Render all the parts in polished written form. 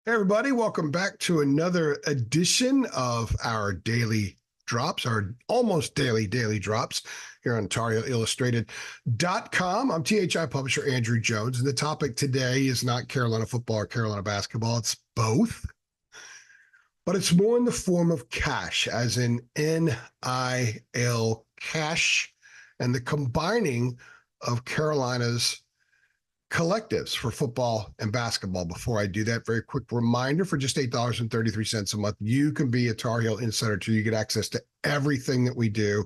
Hey, everybody, welcome back to another edition of our daily drops, our almost daily drops here on TarIllustrated.com. I'm THI publisher Andrew Jones, and the topic today is not Carolina football or Carolina basketball. It's both, but it's more in the form of cash, as in NIL cash, and the combining of Carolina's collectives for football and basketball. Before I do that, very quick reminder, for just $8.33 a month, you can be a Tar Heel Insider too. You get access to everything that we do,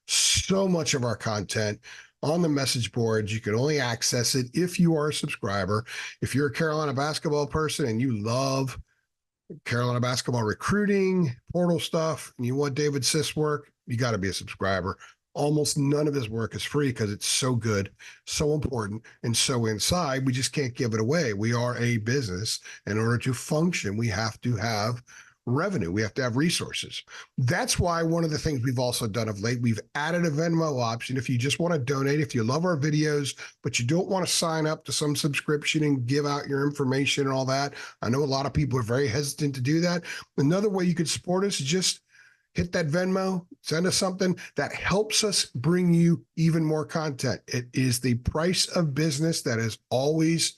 so much of our content on the message boards. You can only access it if you are a subscriber. If you're a Carolina basketball person and you love Carolina basketball recruiting, portal stuff, and you want David Siss work, you got to be a subscriber. Almost none of his work is free because it's so good, so important, and so inside. We just can't give it away. We are a business. In order to function, we have to have revenue. We have to have resources. That's why one of the things we've also done of late, we've added a Venmo option. If you just want to donate, if you love our videos, but you don't want to sign up to some subscription and give out your information and all that. I know a lot of people are very hesitant to do that. Another way you could support us is just hit that Venmo, send us something that helps us bring you even more content. It is the price of business that is always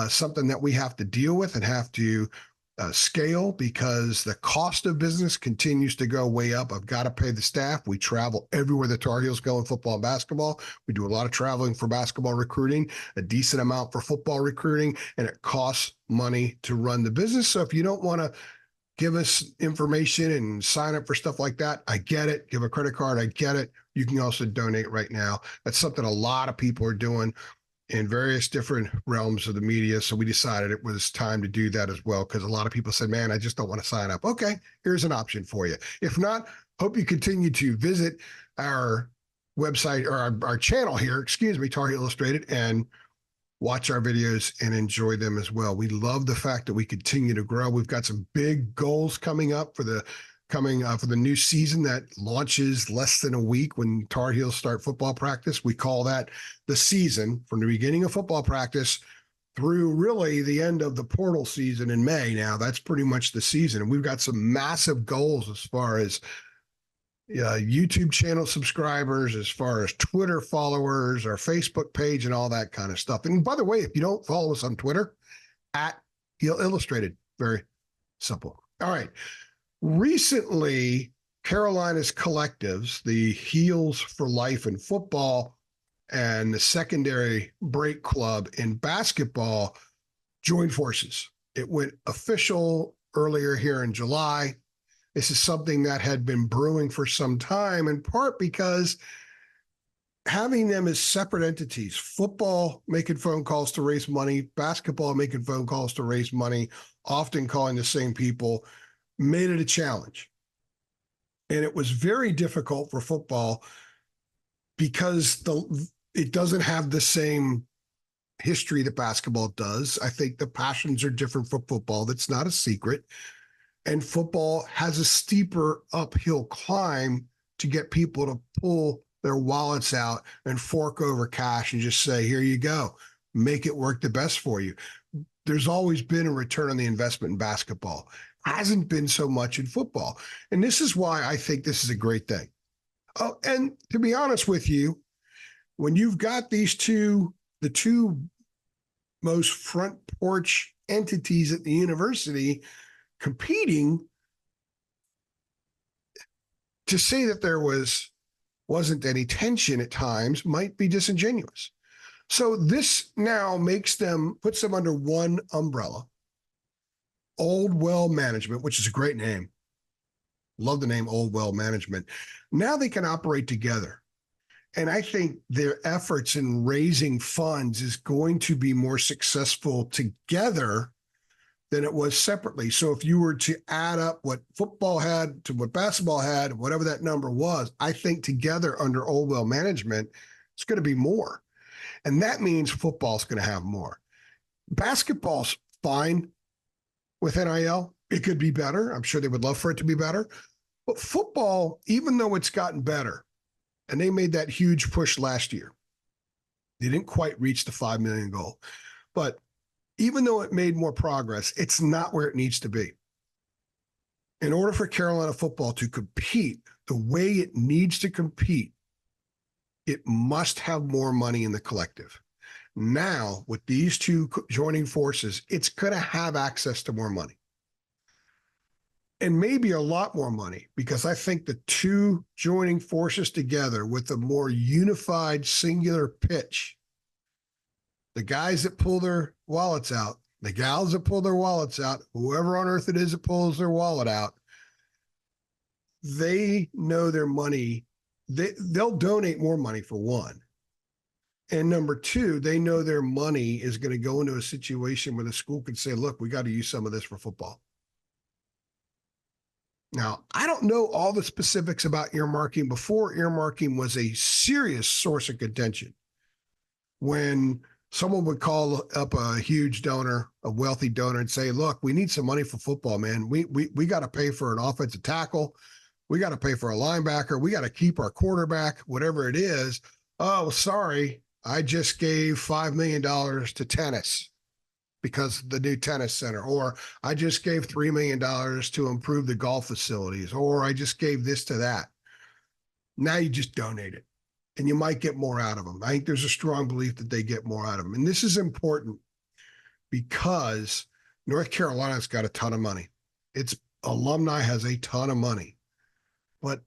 something that we have to deal with and have to scale, because the cost of business continues to go way up. I've got to pay the staff. We travel everywhere the Tar Heels go in football and basketball. We do a lot of traveling for basketball recruiting, a decent amount for football recruiting, and it costs money to run the business. So if you don't want to give us information and sign up for stuff like that, I get it. Give a credit card, I get it. You can also donate right now. That's something a lot of people are doing in various different realms of the media. So we decided it was time to do that as well, because a lot of people said, man, I just don't want to sign up. Okay, here's an option for you. If not, hope you continue to visit our website, or our channel here, Tar Heel Illustrated, and watch our videos and enjoy them as well. We love the fact that we continue to grow. We've got some big goals coming up for the new season that launches less than a week when Tar Heels start football practice. We call that the season, from the beginning of football practice through really the end of the portal season in May. Now that's pretty much the season. And we've got some massive goals as far as YouTube channel subscribers, as far as Twitter followers, our Facebook page, and all that kind of stuff. And by the way, if you don't follow us on Twitter, at Heel Illustrated, very simple. All right. Recently, Carolina's collectives, the Heels for Life in football and the Secondary Break Club in basketball, joined forces. It went official earlier here in July. This is something that had been brewing for some time, in part because having them as separate entities, football making phone calls to raise money, basketball making phone calls to raise money, often calling the same people, made it a challenge. And it was very difficult for football because it doesn't have the same history that basketball does. I think the passions are different for football. That's not a secret. And football has a steeper uphill climb to get people to pull their wallets out and fork over cash and just say, here you go, make it work the best for you. There's always been a return on the investment in basketball. Hasn't been so much in football. And this is why I think this is a great thing. Oh, and to be honest with you, when you've got the two most front porch entities at the university competing, to say that there wasn't any tension at times might be disingenuous. So this now puts them under one umbrella. Old Well Management, which is a great name. Love the name Old Well Management. Now they can operate together. And I think their efforts in raising funds is going to be more successful together than it was separately. So if you were to add up what football had to what basketball had, whatever that number was, I think together under Old Well Management, it's going to be more. And that means football's going to have more. Basketball's fine with NIL. It could be better. I'm sure they would love for it to be better. But football, even though it's gotten better, and they made that huge push last year, they didn't quite reach the 5 million goal. But even though it made more progress, it's not where it needs to be. In order for Carolina football to compete the way it needs to compete, it must have more money in the collective. Now, with these two joining forces, it's going to have access to more money. And maybe a lot more money, because I think the two joining forces together with a more unified, singular pitch, the guys that pull their wallets out, the gals that pull their wallets out, whoever on earth it is that pulls their wallet out, they know their money. They'll donate more money, for one. And number two, they know their money is going to go into a situation where the school could say, look, we got to use some of this for football. Now, I don't know all the specifics about earmarking. Before, earmarking was a serious source of contention. When someone would call up a huge donor, a wealthy donor, and say, look, we need some money for football, man. We got to pay for an offensive tackle. We got to pay for a linebacker. We got to keep our quarterback, whatever it is. Oh, sorry. I just gave $5 million to tennis because of the new tennis center, or I just gave $3 million to improve the golf facilities, or I just gave this to that. Now you just donate it, and you might get more out of them. I think there's a strong belief that they get more out of them. And this is important because North Carolina's got a ton of money. Its alumni has a ton of money. But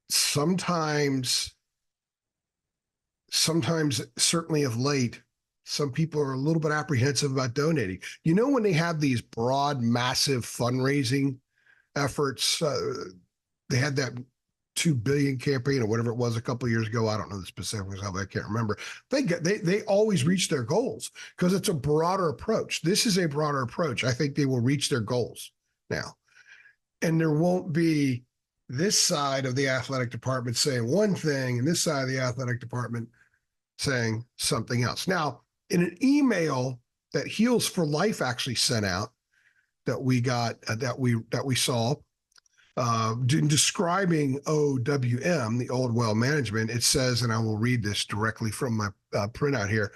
sometimes, certainly of late, some people are a little bit apprehensive about donating. You know, when they have these broad, massive fundraising efforts, they had that $2 billion campaign or whatever it was a couple of years ago. I don't know the specifics of it. I can't remember. They always reach their goals because it's a broader approach. This is a broader approach. I think they will reach their goals now. And there won't be this side of the athletic department saying one thing and this side of the athletic department saying something else. Now, in an email that Heals for Life actually sent out that we got, that we saw, in describing OWM, the Old Well Management, it says, and I will read this directly from my printout here,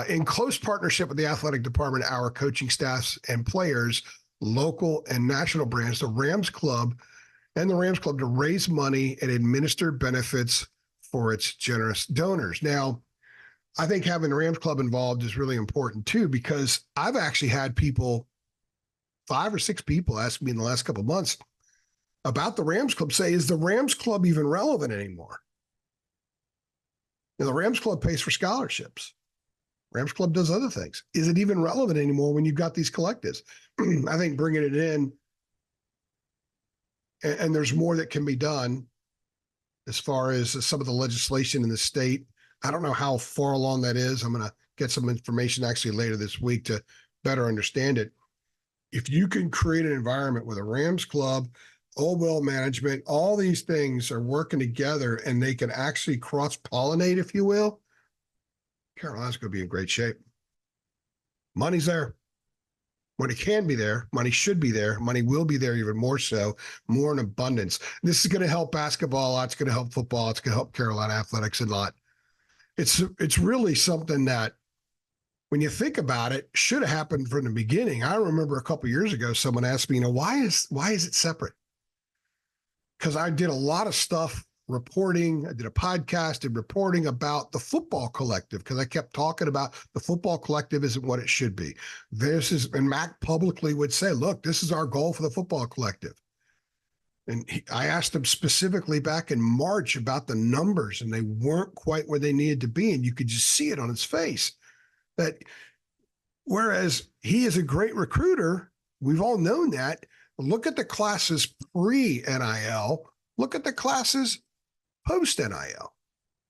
in close partnership with the athletic department, our coaching staffs and players, local and national brands, the Rams Club to raise money and administer benefits for its generous donors. Now, I think having the Rams Club involved is really important too, because I've actually had people, 5 or 6 people ask me in the last couple of months about the Rams Club, say, is the Rams Club even relevant anymore? You know, the Rams Club pays for scholarships. Rams Club does other things. Is it even relevant anymore when you've got these collectives? I think bringing it in, and there's more that can be done as far as some of the legislation in the state. I don't know how far along that is. I'm going to get some information actually later this week to better understand it. If you can create an environment with a Rams Club, Old Well Management, all these things are working together and they can actually cross-pollinate, if you will, Carolina's going to be in great shape. Money's there. Money can be there. Money should be there. Money will be there even more so, more in abundance. This is going to help basketball a lot. It's going to help football. It's going to help Carolina athletics a lot. It's really something that, when you think about it, should have happened from the beginning. I remember a couple of years ago, someone asked me, why is it separate? Because I did a lot of stuff reporting. I did a podcast and reporting about the football collective, because I kept talking about the football collective isn't what it should be. And Mac publicly would say, look, this is our goal for the football collective. And I asked him specifically back in March about the numbers, and they weren't quite where they needed to be. And you could just see it on his face. That whereas he is a great recruiter, we've all known that. Look at the classes pre-NIL. Look at the classes post-NIL.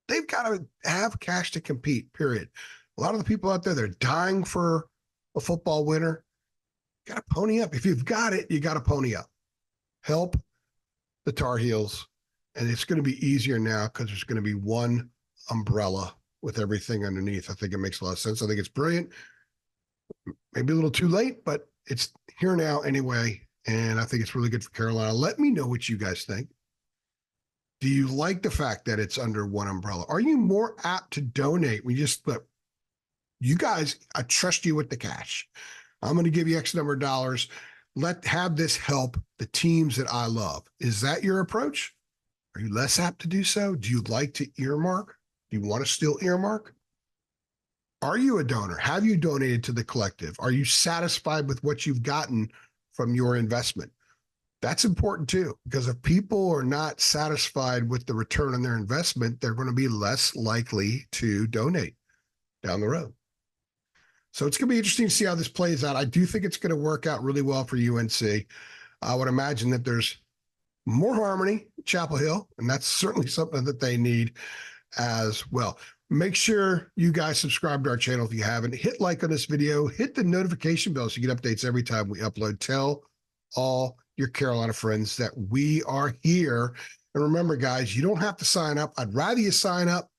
They've got to have cash to compete, period. A lot of the people out there, they're dying for a football winner. You got to pony up. If you've got it, you got to pony up. Help the Tar Heels. And it's going to be easier now because there's going to be one umbrella with everything underneath. I think it makes a lot of sense. I think it's brilliant. Maybe a little too late, but it's here now anyway. And I think it's really good for Carolina. Let me know what you guys think. Do you like the fact that it's under one umbrella? Are you more apt to donate? You guys, I trust you with the cash. I'm going to give you X number of dollars. Have this help the teams that I love. Is that your approach? Are you less apt to do so? Do you like to earmark? Do you want to still earmark? Are you a donor? Have you donated to the collective? Are you satisfied with what you've gotten from your investment? That's important too, because if people are not satisfied with the return on their investment, they're going to be less likely to donate down the road. So it's going to be interesting to see how this plays out. I do think it's going to work out really well for UNC. I would imagine that there's more harmony at Chapel Hill, and that's certainly something that they need as well. Make sure you guys subscribe to our channel if you haven't. Hit like on this video. Hit the notification bell so you get updates every time we upload. Tell all your Carolina friends that we are here. And remember, guys, you don't have to sign up. I'd rather you sign up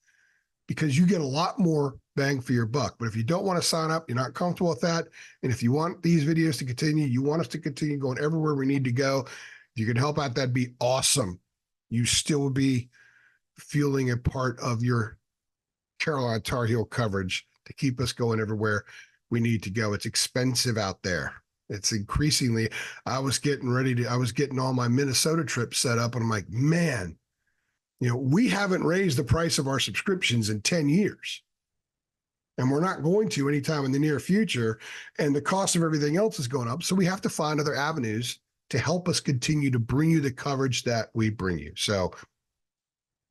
because you get a lot more bang for your buck. But if you don't want to sign up, you're not comfortable with that, and if you want these videos to continue, you want us to continue going everywhere we need to go, if you can help out, that'd be awesome. You still would be feeling a part of your Carolina Tar Heel coverage to keep us going everywhere we need to go. It's expensive out there. It's increasingly, I was getting all my Minnesota trips set up, and I'm like, man, we haven't raised the price of our subscriptions in 10 years. And we're not going to anytime in the near future. And the cost of everything else is going up. So we have to find other avenues to help us continue to bring you the coverage that we bring you. So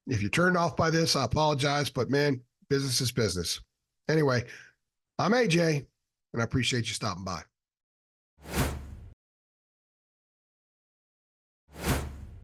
if you're turned off by this, I apologize, but man, business is business. Anyway, I'm AJ, and I appreciate you stopping by.